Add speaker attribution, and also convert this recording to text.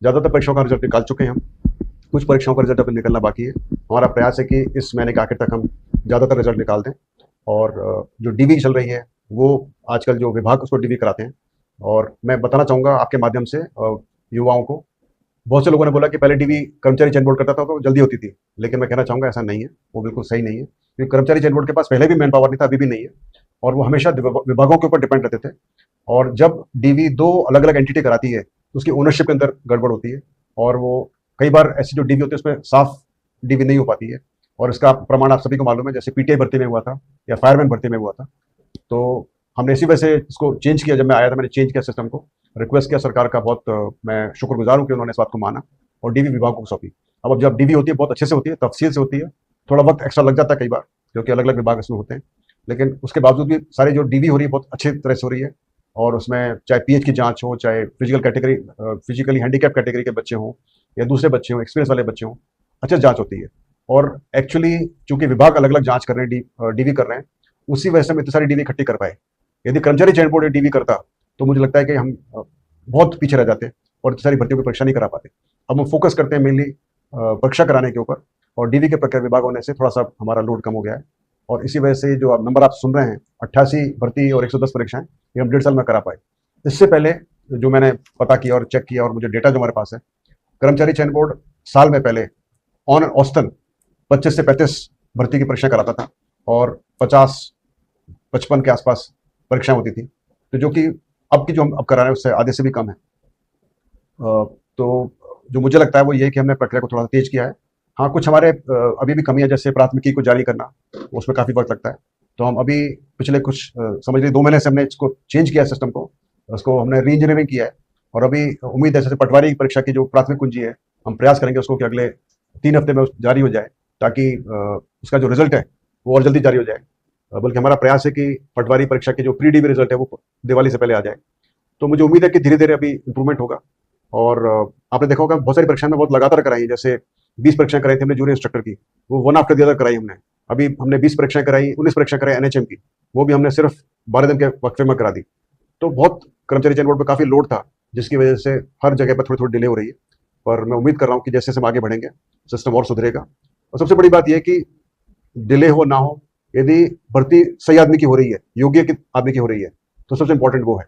Speaker 1: ज़्यादातर परीक्षाओं का रिजल्ट निकाल चुके हैं हम। कुछ परीक्षाओं का रिजल्ट अभी निकलना बाकी है। हमारा प्रयास है कि इस महीने के आखिर तक हम ज़्यादातर रिजल्ट निकाल दें। और जो डीवी चल रही है वो आजकल जो विभाग उसको डीवी कराते हैं। और मैं बताना चाहूँगा आपके माध्यम से युवाओं को, बहुत से लोगों ने बोला कि पहले डीवी कर्मचारी चयन बोर्ड करता था तो जल्दी होती थी, लेकिन मैं कहना चाहूँगा ऐसा नहीं है, वो बिल्कुल सही नहीं है, क्योंकि कर्मचारी चयन बोर्ड के पास पहले भी मैन पावर नहीं था, अभी भी नहीं है, और वो हमेशा विभागों के ऊपर डिपेंड रहते थे। और जब डीवी दो अलग अलग एंटिटी कराती है तो उसकी ओनरशिप के अंदर गड़बड़ होती है, और वो कई बार ऐसी जो डीवी होती है उसमें साफ डीवी नहीं हो पाती है। और इसका प्रमाण आप सभी को मालूम है, जैसे पीटीआई भर्ती में हुआ था या फायरमैन भर्ती में हुआ था। तो हमने इसी वजह से इसको चेंज किया। जब मैं आया था मैंने चेंज किया सिस्टम को, रिक्वेस्ट किया सरकार का, बहुत मैं शुक्रगुजार हूँ कि उन्होंने इस बात को माना और डीवी विभाग को सौंपी। अब जब डीवी होती है बहुत अच्छे से होती है, तफसील से होती है, थोड़ा वक्त एक्स्ट्रा लग जाता है कई बार, क्योंकि अलग अलग विभाग इसमें होते हैं, लेकिन उसके बावजूद भी सारी जो डीवी हो रही है बहुत अच्छी तरह से हो रही है। और उसमें चाहे पीएच की जांच हो, चाहे फिजिकली हैंडीकैप कैटेगरी के बच्चे हों या दूसरे बच्चे हों, एक्सपीरियंस वाले बच्चे हों, अच्छे जांच होती है। और एक्चुअली चूंकि विभाग अलग अलग जांच कर रहे हैं, डीवी कर रहे हैं, उसी वजह से हम इतनी सारी डीवी इकट्ठी कर पाए। यदि कर्मचारी चयन बोर्ड डीवी करता तो मुझे लगता है कि हम बहुत पीछे रह जाते और इतनी सारी भर्तियों की परीक्षा नहीं करा पाते। अब हम फोकस करते हैं मेनली परीक्षा कराने के ऊपर, और डीवी के प्रक्रिया विभाग होने से थोड़ा सा हमारा लोड कम हो गया है। और इसी वजह से जो नंबर आप सुन रहे हैं, 88 भर्ती और 110 परीक्षाएं, ये हम 1.5 साल में करा पाए। इससे पहले जो मैंने पता किया और चेक किया और मुझे डेटा जो हमारे पास है, कर्मचारी चयन बोर्ड साल में पहले ऑन औसतन 25 से 35 भर्ती की परीक्षा कराता था, और 50-55 के आसपास परीक्षाएं होती थी, तो जो कि अब की जो हम अब करा रहे हैं उससे आधे से भी कम है। तो जो मुझे लगता है वो ये है कि हमने प्रक्रिया को थोड़ा तेज किया है। हाँ, कुछ हमारे अभी भी कमी है, जैसे प्राथमिकी को जारी करना, उसमें काफ़ी वक्त लगता है। तो हम अभी पिछले कुछ समझ लीजिए 2 महीने से हमने इसको चेंज किया सिस्टम को, उसको हमने री इंजीनियरिंग किया है। और अभी उम्मीद है जैसे पटवारी की परीक्षा की जो प्राथमिक कुंजी है, हम प्रयास करेंगे उसको कि अगले 3 हफ्ते में जारी हो जाए, ताकि उसका जो रिजल्ट है वो और जल्दी जारी हो जाए। बल्कि हमारा प्रयास है कि पटवारी परीक्षा के जो प्री डीवी रिजल्ट है वो दिवाली से पहले आ जाए। तो मुझे उम्मीद है कि धीरे धीरे अभी इंप्रूवमेंट होगा। और आपने देखा होगा बहुत सारी परीक्षाएं में बहुत लगातार कराई है, जैसे 20 परीक्षाएं कराई थी हमने जूनियर इंस्ट्रक्टर की, वो वन आफ्टर द अदर कराई हमने। अभी हमने 20 परीक्षाएं कराई, 19 परीक्षाएं कराई एनएचएम की, वो भी हमने सिर्फ 12 दिन के वक्फे में करा दी। तो बहुत कर्मचारी चयन बोर्ड पर काफ़ी लोड था, जिसकी वजह से हर जगह पर थोड़ी थोड़ी डिले हो रही है। पर मैं उम्मीद कर रहा हूँ कि जैसे जैसे हम आगे बढ़ेंगे सिस्टम और सुधरेगा। और सबसे बड़ी बात यह है कि डिले हो ना हो, यदि भर्ती सही आदमी की हो रही है, योग्य आदमी की हो रही है, तो सबसे इंपॉर्टेंट वो है।